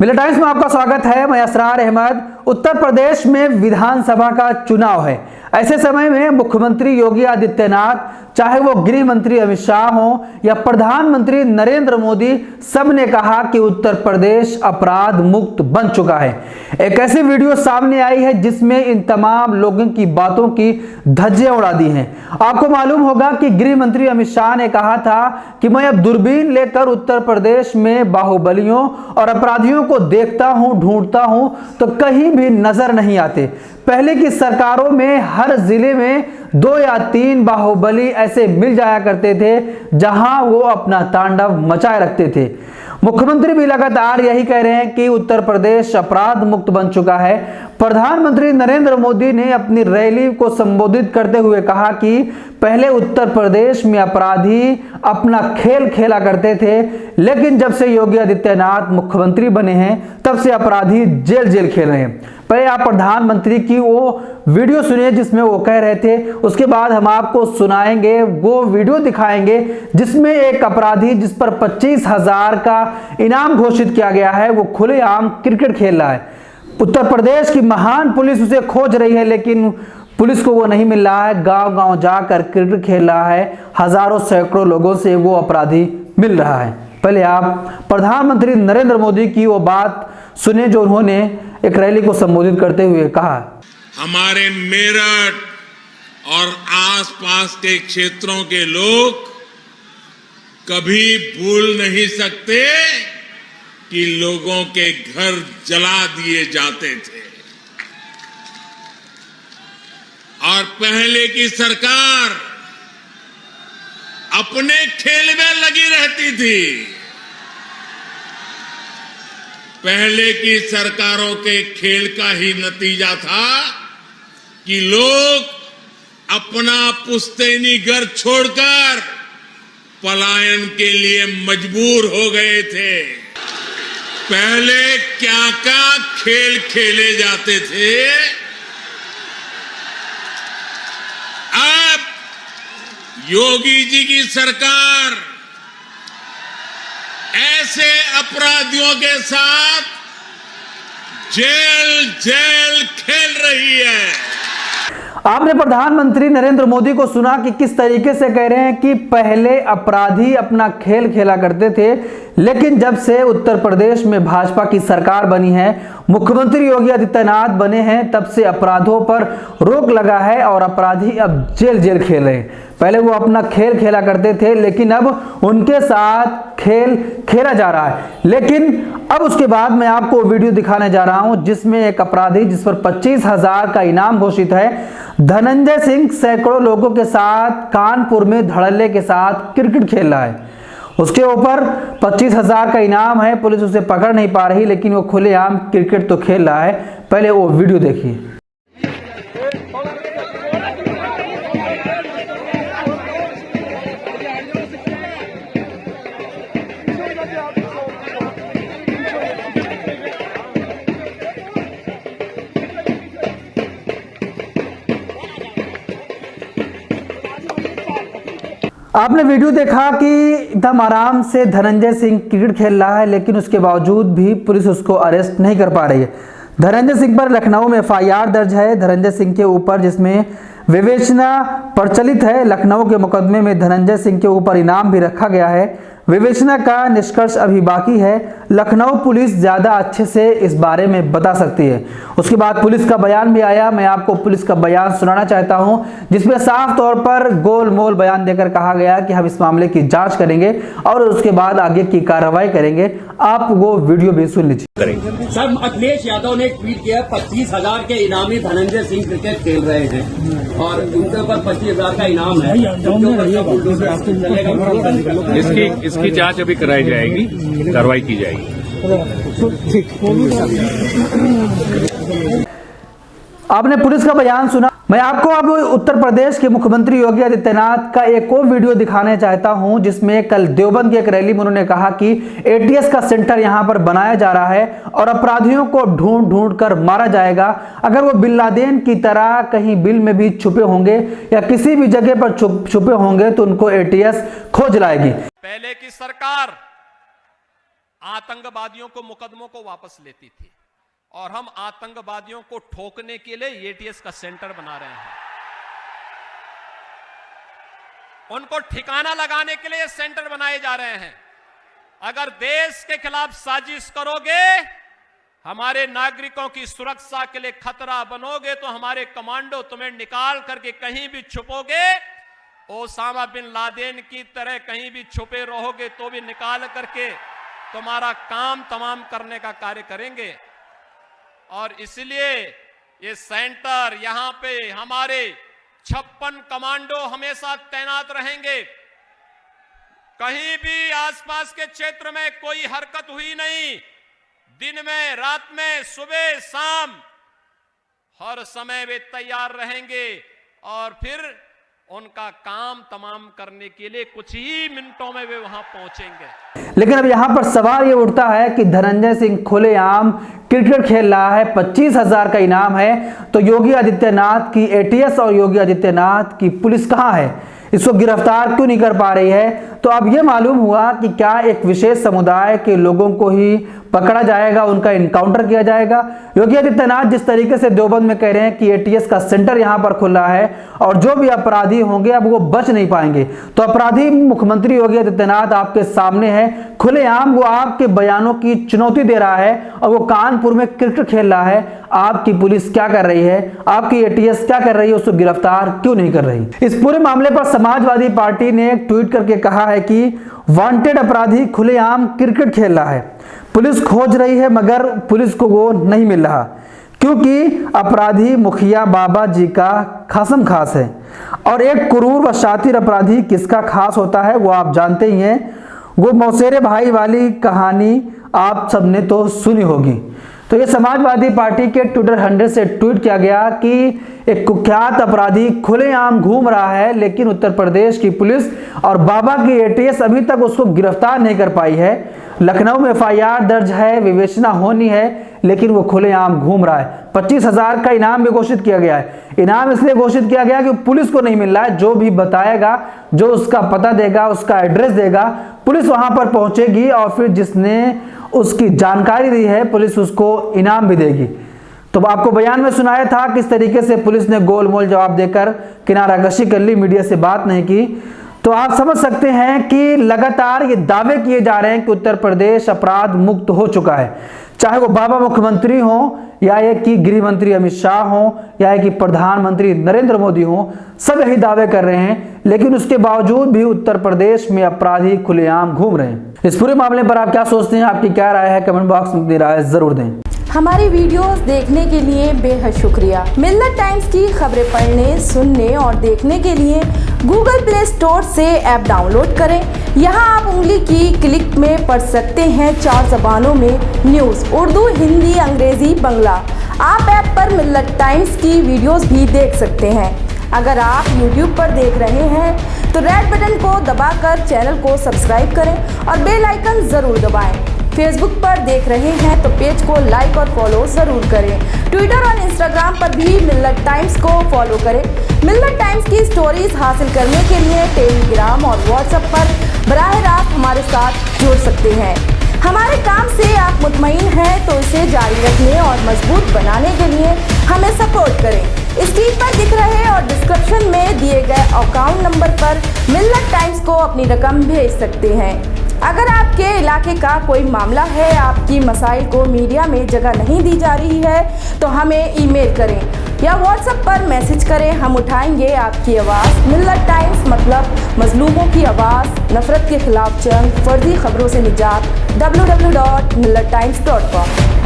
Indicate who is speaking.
Speaker 1: मिलिया टाइम्स में आपका स्वागत है। मैं असरार अहमद। उत्तर प्रदेश में विधानसभा का चुनाव है। ऐसे समय में मुख्यमंत्री योगी आदित्यनाथ, चाहे वो गृह मंत्री अमित शाह हो या प्रधानमंत्री नरेंद्र मोदी, सब ने कहा कि उत्तर प्रदेश अपराध मुक्त बन चुका है। एक ऐसी वीडियो सामने आई है जिसमें इन तमाम लोगों की बातों की धज्जियां उड़ा दी हैं। आपको मालूम होगा कि गृह मंत्री अमित शाह ने कहा था कि मैं अब दूरबीन लेकर उत्तर प्रदेश में बाहुबलियों और अपराधियों को देखता हूं, ढूंढता हूं तो कहीं भी नजर नहीं आते। पहले की सरकारों में हर जिले में 2 या 3 बाहुबली ऐसे मिल जाया करते थे जहां वो अपना तांडव मचाए रखते थे। मुख्यमंत्री भी लगातार यही कह रहे हैं कि उत्तर प्रदेश अपराध मुक्त बन चुका है। प्रधानमंत्री नरेंद्र मोदी ने अपनी रैली को संबोधित करते हुए कहा कि पहले उत्तर प्रदेश में अपराधी अपना खेल खेला करते थे, लेकिन जब से योगी आदित्यनाथ मुख्यमंत्री बने हैं तब से अपराधी जेल जेल खेल रहे हैं। पहले आप प्रधानमंत्री की वो वीडियो सुनिए जिसमें वो कह रहे थे, उसके बाद हम आपको सुनाएंगे वो वीडियो दिखाएंगे जिसमें एक अपराधी जिस पर 25,000 का इनाम घोषित किया गया है, वो खुलेआम क्रिकेट खेल रहा है। उत्तर प्रदेश की महान पुलिस उसे खोज रही है, लेकिन पुलिस को वो नहीं मिल रहा है। गांव गांव जाकर क्रिकेट खेल रहा है। हजारों सैकड़ों लोगों से वो अपराधी मिल रहा है। पहले आप प्रधानमंत्री नरेंद्र मोदी की वो बात सुने जो उन्होंने एक रैली को संबोधित करते हुए कहा।
Speaker 2: हमारे मेरठ और आसपास के क्षेत्रों के लोग कभी भूल नहीं सकते कि लोगों के घर जला दिए जाते थे और पहले की सरकार अपने खेल में लगी रहती थी। पहले की सरकारों के खेल का ही नतीजा था कि लोग अपना पुश्तैनी घर छोड़कर पलायन के लिए मजबूर हो गए थे। पहले क्या क्या खेल खेले जाते थे, अब योगी जी की सरकार ऐसे अपराधियों के साथ जेल जेल खेल रही है।
Speaker 1: आपने प्रधानमंत्री नरेंद्र मोदी को सुना कि किस तरीके से कह रहे हैं कि पहले अपराधी अपना खेल खेला करते थे, लेकिन जब से उत्तर प्रदेश में भाजपा की सरकार बनी है, मुख्यमंत्री योगी आदित्यनाथ बने हैं, तब से अपराधों पर रोक लगा है और अपराधी अब जेल जेल खेल रहे हैं। पहले वो अपना खेल खेला करते थे, लेकिन अब उनके साथ खेल खेला जा रहा है। लेकिन अब उसके बाद मैं आपको वीडियो दिखाने जा रहा हूं जिसमें एक अपराधी जिस पर 25,000 का इनाम घोषित है, धनंजय सिंह, सैकड़ों लोगों के साथ कानपुर में धड़ल्ले के साथ क्रिकेट खेल रहा है। उसके ऊपर 25,000 का इनाम है। पुलिस उसे पकड़ नहीं पा रही, लेकिन वो खुलेआम क्रिकेट तो खेल रहा है। पहले वो वीडियो देखिए। आपने वीडियो देखा कि एकदम आराम से धनंजय सिंह क्रिकेट खेल रहा है, लेकिन उसके बावजूद भी पुलिस उसको अरेस्ट नहीं कर पा रही है। धनंजय सिंह पर लखनऊ में FIR दर्ज है धनंजय सिंह के ऊपर, जिसमें विवेचना प्रचलित है। लखनऊ के मुकदमे में धनंजय सिंह के ऊपर इनाम भी रखा गया है। विवेचना का निष्कर्ष अभी बाकी है। लखनऊ पुलिस ज्यादा अच्छे से इस बारे में बता सकती है। उसके बाद पुलिस का बयान भी आया। मैं आपको पुलिस का बयान सुनाना चाहता हूं, जिसमें साफ तौर पर गोलमोल बयान देकर कहा गया कि हम इस मामले की जांच करेंगे और उसके बाद आगे की कार्रवाई करेंगे। आप वो वीडियो भी सुन लीजिए।
Speaker 3: सर, अखिलेश यादव ने ट्वीट किया 25,000 के इनामी धनंजय सिंह क्रिकेट खेल रहे हैं और उनके ऊपर 25,000 का इनाम है।
Speaker 4: इसकी जांच अभी कराई जाएगी, कार्रवाई की जाएगी।
Speaker 1: आपने पुलिस का बयान सुना। मैं आपको अब उत्तर प्रदेश के मुख्यमंत्री योगी आदित्यनाथ का एक और वीडियो दिखाने चाहता हूं, जिसमें कल देवबंद की एक रैली में उन्होंने कहा कि ATS का सेंटर यहां पर बनाया जा रहा है और अपराधियों को ढूंढ ढूंढ कर मारा जाएगा। अगर वो बिन लादेन की तरह कहीं बिल में भी छुपे होंगे या किसी भी जगह पर छुपे होंगे तो उनको ATS खोज लाएगी।
Speaker 5: पहले की सरकार आतंकवादियों को मुकदमों को वापस लेती थी और हम आतंकवादियों को ठोकने के लिए एटीएस का सेंटर बना रहे हैं। उनको ठिकाना लगाने के लिए सेंटर बनाए जा रहे हैं। अगर देश के खिलाफ साजिश करोगे, हमारे नागरिकों की सुरक्षा के लिए खतरा बनोगे, तो हमारे कमांडो तुम्हें निकाल करके कहीं भी छुपोगे, ओसामा बिन लादेन की तरह कहीं भी छुपे रहोगे तो भी निकाल करके तुम्हारा काम तमाम करने का कार्य करेंगे। और इसलिए ये सेंटर, यहां पे हमारे 56 कमांडो हमेशा तैनात रहेंगे। कहीं भी आसपास के क्षेत्र में कोई हरकत हुई नहीं, दिन में, रात में, सुबह शाम हर समय वे तैयार रहेंगे और फिर उनका काम तमाम करने के लिए कुछ ही मिनटों में वे वहां पहुंचेंगे।
Speaker 1: लेकिन अब यहां पर सवाल ये उठता है कि धनंजय सिंह खुलेआम क्रिकेट खेल रहा है, 25,000 का इनाम है, तो योगी आदित्यनाथ की एटीएस और योगी आदित्यनाथ की पुलिस कहां है? इसको गिरफ्तार क्यों नहीं कर पा रही है? तो अब यह मालूम हुआ कि क्या एक विशेष समुदाय के लोगों को ही पकड़ा जाएगा, उनका इनकाउंटर किया जाएगा। योगी आदित्यनाथ जिस तरीके से देवबंद में कह रहे हैं कि एटीएस का सेंटर यहां पर खुला है और जो भी अपराधी होंगे अब वो बच नहीं पाएंगे, तो अपराधी मुख्यमंत्री योगी आदित्यनाथ आपके सामने है, खुलेआम वो आपके बयानों की चुनौती दे रहा है और वो कानपुर में क्रिकेट खेल रहा है। आपकी पुलिस क्या कर रही है, आपकी एटीएस क्या कर रही है, उसको गिरफ्तार क्यों नहीं कर रही? इस पूरे मामले पर समाजवादी पार्टी ने एक ट्वीट करके कहा है कि वांटेड अपराधी खुलेआम क्रिकेट खेल रहा है, पुलिस खोज रही है मगर पुलिस को वो नहीं मिल रहा, क्योंकि अपराधी मुखिया बाबा जी का खासम खास है और एक क्रूर व शातिर अपराधी किसका खास होता है वो आप जानते ही हैं। वो मौसेरे भाई वाली कहानी आप सबने तो सुनी होगी। तो ये समाजवादी पार्टी के ट्विटर हैंडल से ट्वीट किया गया कि एक कुख्यात अपराधी खुलेआम घूम रहा है, लेकिन उत्तर प्रदेश की पुलिस और बाबा की एटीएस अभी तक उसको गिरफ्तार नहीं कर पाई है। लखनऊ में एफआईआर दर्ज है, विवेचना होनी है, लेकिन वो खुलेआम घूम रहा है। 25,000 का इनाम भी घोषित किया गया है। इनाम इसलिए घोषित किया गया कि पुलिस को नहीं मिल रहा है। जो भी बताएगा, जो उसका पता देगा, उसका एड्रेस देगा, पुलिस वहां पर पहुंचेगी और फिर जिसने उसकी जानकारी दी है पुलिस उसको इनाम भी देगी। तो आपको बयान में सुनाया था किस तरीके से पुलिस ने गोलमोल जवाब देकर किनाराकशी कर ली, मीडिया से बात नहीं की। तो आप समझ सकते हैं कि लगातार ये दावे किए जा रहे हैं कि उत्तर प्रदेश अपराध मुक्त हो चुका है, चाहे वो बाबा मुख्यमंत्री हो या ये कि गृह मंत्री अमित शाह हो या ये कि प्रधानमंत्री नरेंद्र मोदी हो, सब यही दावे कर रहे हैं, लेकिन उसके बावजूद भी उत्तर प्रदेश में अपराधी खुलेआम घूम रहे हैं। इस पूरे मामले पर आप क्या सोचते हैं, आपकी क्या राय है, कमेंट बॉक्स में अपनी राय जरूर दें।
Speaker 6: हमारी वीडियोस देखने के लिए बेहद शुक्रिया। मिल्लत टाइम्स की खबरें पढ़ने, सुनने और देखने के लिए गूगल प्ले स्टोर से ऐप डाउनलोड करें। यहां आप उंगली की क्लिक में पढ़ सकते हैं 4 जबानों में न्यूज़, उर्दू, हिंदी, अंग्रेजी, बांग्ला। आप ऐप पर मिल्लत टाइम्स की वीडियोस भी देख सकते हैं। अगर आप YouTube पर देख रहे हैं तो रेड बटन को दबाकर चैनल को सब्सक्राइब करें और बेल आइकन जरूर दबाएं। फेसबुक पर देख रहे हैं तो पेज को लाइक और फॉलो जरूर करें। ट्विटर और इंस्टाग्राम पर भी मिल्लत टाइम्स को फॉलो करें। मिल्लत टाइम्स की स्टोरीज हासिल करने के लिए टेलीग्राम और व्हाट्सएप पर बराह रास्त हमारे साथ जुड़ सकते हैं। हमारे काम से आप मुतमईन हैं तो इसे जारी रखने और मजबूत बनाने के लिए हमें सपोर्ट करें। स्क्रीन पर दिख रहे और डिस्क्रिप्शन में दिए गए अकाउंट नंबर पर मिल्लत टाइम्स को अपनी रकम भेज सकते हैं। अगर आपके इलाके का कोई मामला है, आपकी मसाइल को मीडिया में जगह नहीं दी जा रही है, तो हमें ईमेल करें या व्हाट्सएप पर मैसेज करें, हम उठाएंगे आपकी आवाज़। मिल्लत टाइम्स मतलब मजलूमों की आवाज़, नफरत के खिलाफ जंग, फर्जी खबरों से निजात। www.millattimes.com